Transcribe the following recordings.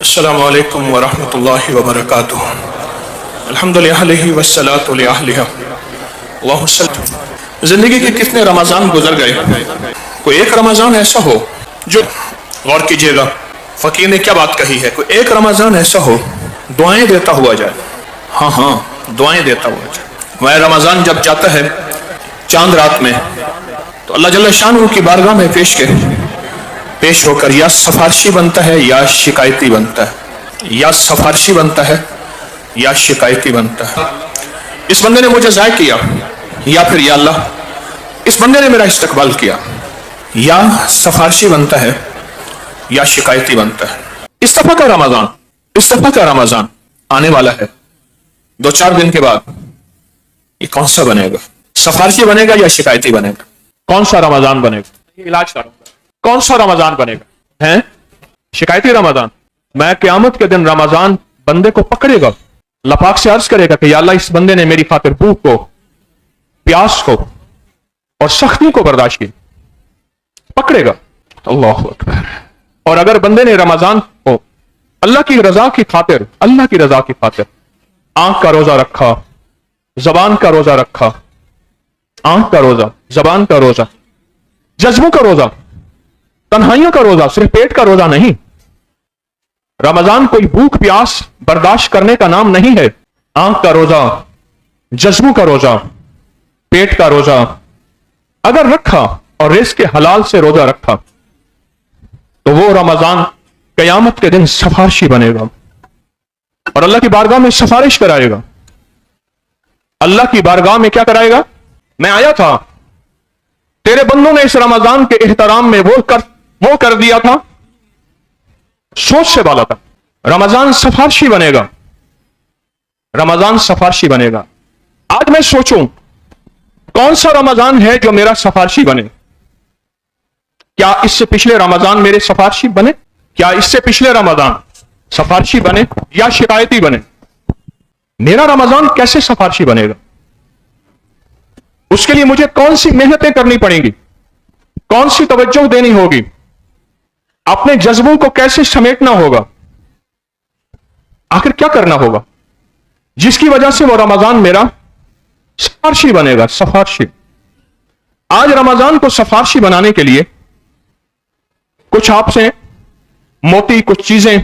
السلام علیکم ورحمۃ اللہ وبرکاتہ۔ الحمد للہ والصلاۃ علیہ اللہم صل۔ زندگی کے کتنے رمضان گزر گئے، کوئی ایک رمضان ایسا ہو جو، غور کیجئے گا فقیر نے کیا بات کہی ہے، کوئی ایک رمضان ایسا ہو دعائیں دیتا ہوا جائے، ہاں دعائیں دیتا ہوا جائے۔ وہ رمضان جب جاتا ہے چاند رات میں تو اللہ جل شانہ کی بارگاہ میں پیش ہو کر یا سفارشی بنتا ہے یا شکایتی بنتا ہے، یا سفارشی بنتا ہے یا شکایتی بنتا ہے۔ اس بندے نے مجھے ضائع کیا، یا پھر یا اللہ اس بندے نے میرا استقبال کیا، یا سفارشی بنتا ہے یا شکایتی بنتا ہے۔ اس دفعہ کا رمضان آنے والا ہے 2-4 دن کے بعد، یہ کون سا بنے گا؟ سفارشی بنے گا یا شکایتی بنے گا؟ کون سا رمضان بنے گا؟ یہ علاج کروں گا، کون سا رمضان بنے گا؟ ہیں شکایتی رمضان؟ میں قیامت کے دن رمضان بندے کو پکڑے گا، اللہ پاک سے عرض کرے گا کہ یا اللہ اس بندے نے میری خاطر بھوک کو، پیاس کو اور سختی کو برداشت کی، پکڑے گا۔ اللہ اکبر۔ اور اگر بندے نے رمضان کو اللہ کی رضا کی خاطر آنکھ کا روزہ رکھا، زبان کا روزہ رکھا، آنکھ کا روزہ، زبان کا روزہ، جذبوں کا روزہ، تنہائیوں کا روزہ، صرف پیٹ کا روزہ نہیں۔ رمضان کوئی بھوک پیاس برداشت کرنے کا نام نہیں ہے۔ آنکھ کا روزہ، جذبوں کا روزہ، پیٹ کا روزہ اگر رکھا اور رزق کے حلال سے روزہ رکھا تو وہ رمضان قیامت کے دن سفارشی بنے گا اور اللہ کی بارگاہ میں سفارش کرائے گا۔ اللہ کی بارگاہ میں کیا کرائے گا؟ میں آیا تھا، تیرے بندوں نے اس رمضان کے احترام میں وہ کر دیا تھا، سوچ سے بالا تھا۔ رمضان سفارشی بنے گا، رمضان سفارشی بنے گا۔ آج میں سوچوں کون سا رمضان ہے جو میرا سفارشی بنے؟ کیا اس سے پچھلے رمضان میرے سفارشی بنے؟ کیا اس سے پچھلے رمضان سفارشی بنے یا شکایتی بنے؟ میرا رمضان کیسے سفارشی بنے گا؟ اس کے لیے مجھے کون سی محنتیں کرنی پڑیں گی، کون سی توجہ دینی ہوگی، اپنے جذبوں کو کیسے سمیٹنا ہوگا، آخر کیا کرنا ہوگا جس کی وجہ سے وہ رمضان میرا سفارشی بنے گا؟ سفارشی۔ آج رمضان کو سفارشی بنانے کے لیے کچھ آپ سے موٹی کچھ چیزیں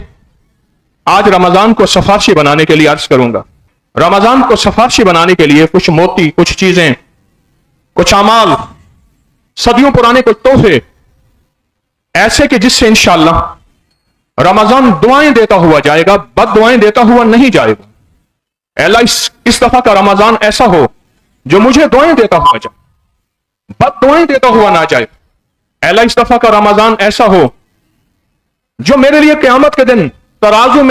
آج رمضان کو سفارشی بنانے کے لیے عرض کروں گا۔ رمضان کو سفارشی بنانے کے لیے کچھ موٹی کچھ چیزیں، کچھ اعمال، صدیوں پرانے کچھ تحفے ایسے کہ جس سے انشاءاللہ رمضان دعائیں دیتا ہوا جائے گا، بد دعائیں دیتا ہوا نہیں جائے گا۔ اے اللہ اس دفعہ کا رمضان ایسا ہو جو مجھے دعائیں دیتا ہوا جائے، بد دعائیں دیتا ہوا نہ جائے۔ اے اللہ اس دفعہ کا رمضان ایسا ہو جو میرے لیے قیامت کے دن ترازو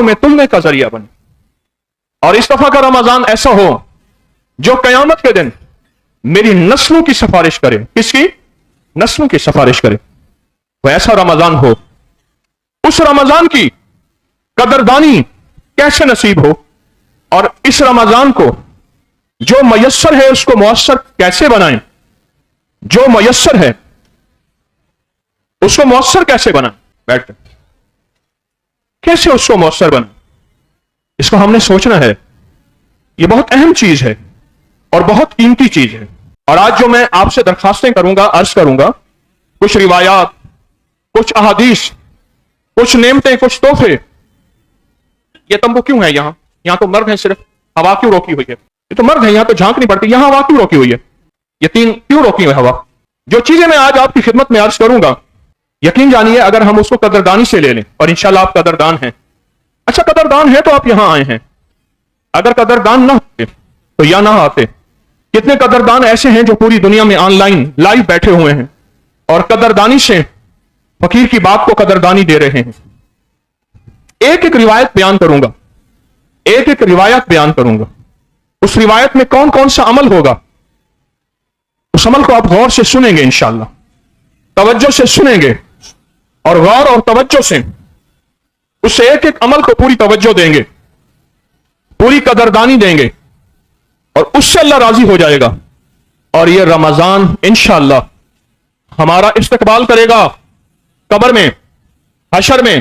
میں تلنے کا ذریعہ بنے، اور اس دفعہ کا رمضان ایسا ہو جو قیامت کے دن میری نسلوں کی سفارش کرے۔ کس کی؟ نسلوں کی سفارش کرے۔ وہ ایسا رمضان ہو، اس رمضان کی قدردانی کیسے نصیب ہو، اور اس رمضان کو جو میسر ہے اس کو مؤثر کیسے بنائیں، جو میسر ہے اس کو مؤثر کیسے بنائیں، بیٹھ کیسے اس کو مؤثر بنائیں، اس کو ہم نے سوچنا ہے۔ یہ بہت اہم چیز ہے اور بہت قیمتی چیز ہے۔ اور آج جو میں آپ سے درخواستیں کروں گا، عرض کروں گا، کچھ روایات، کچھ احادیث، کچھ نعمتیں، کچھ تحفے۔ یہ تمبو کیوں ہے یہاں تو مرد ہیں، صرف ہوا کیوں روکی ہوئی ہے؟ یہ تو مرد ہیں، یہاں تو جھانک نہیں پڑتی، یہاں ہوا کیوں روکی ہوئی ہے؟ یہ 3 کیوں روکی ہوئی ہوا؟ جو چیزیں میں آج آپ کی خدمت میں عرض کروں گا، یقین جانیے اگر ہم اس کو قدردانی سے لے لیں، اور انشاءاللہ آپ قدردان ہیں، اچھا قدردان ہے تو آپ یہاں آئے ہیں، اگر قدردان نہ ہوتے تو یا نہ آتے۔ کتنے قدردان ایسے ہیں جو پوری دنیا میں آن لائن لائیو بیٹھے ہوئے ہیں اور قدردانی سے فقیر کی بات کو قدردانی دے رہے ہیں۔ ایک ایک روایت بیان کروں گا، ایک ایک روایت بیان کروں گا۔ اس روایت میں کون کون سا عمل ہوگا، اس عمل کو آپ غور سے سنیں گے، انشاءاللہ توجہ سے سنیں گے، اور غور اور توجہ سے اس ایک ایک عمل کو پوری توجہ دیں گے، پوری قدردانی دیں گے، اور اس سے اللہ راضی ہو جائے گا، اور یہ رمضان انشاءاللہ ہمارا استقبال کرے گا، قبر میں، حشر میں،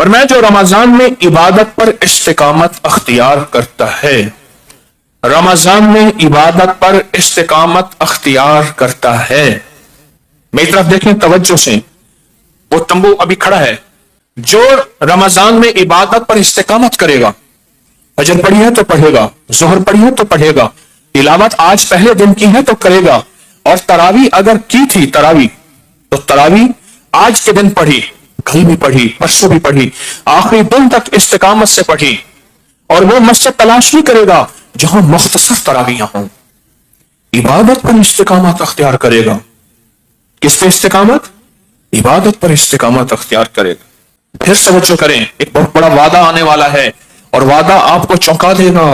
اور میں جو رمضان میں عبادت پر استقامت اختیار کرتا ہے، رمضان میں عبادت پر استقامت اختیار کرتا ہے. میری طرف دیکھیں توجہ سے، وہ تمبو ابھی کھڑا ہے. جو رمضان میں عبادت پر استقامت کرے گا، فجر پڑھی ہے تو پڑھے گا، ظہر پڑھی ہے تو پڑھے گا، تلاوت آج پہلے دن کی ہے تو کرے گا، اور تراویح اگر کی تھی تراویح تو تراویح آج کے دن پڑھی، کل بھی پڑھی، پرسوں بھی پڑھی، آخری دن تک استقامت سے پڑھی. اور وہ مسجد تلاش نہیں کرے گا جہاں مختصر تراویحاں ہوں. عبادت پر استقامت اختیار کرے گا. کس پہ استقامت؟ عبادت پر استقامت اختیار کرے گا. پھر توجہ کریں، ایک بہت بڑا وعدہ آنے والا ہے اور وعدہ آپ کو چونکا دے گا.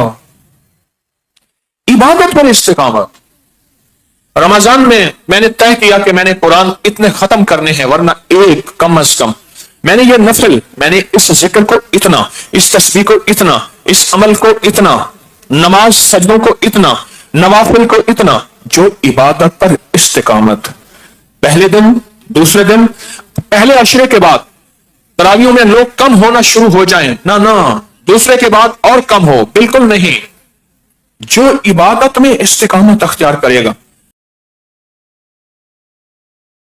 عبادت پر استقامت. رمضان میں نے طے کیا کہ میں نے قرآن اتنے ختم کرنے ہیں، ورنہ ایک کم از کم. میں نے یہ نفل، میں نے اس ذکر کو اتنا، اس تسبیح کو اتنا، اس عمل کو اتنا، نماز سجدوں کو اتنا، نوافل کو اتنا. جو عبادت پر استقامت. پہلے دن، دوسرے دن، پہلے عشرے کے بعد تراویحوں میں لوگ کم ہونا شروع ہو جائیں، نہ دوسرے کے بعد اور کم ہو، بالکل نہیں. جو عبادت میں استقامت اختیار کرے گا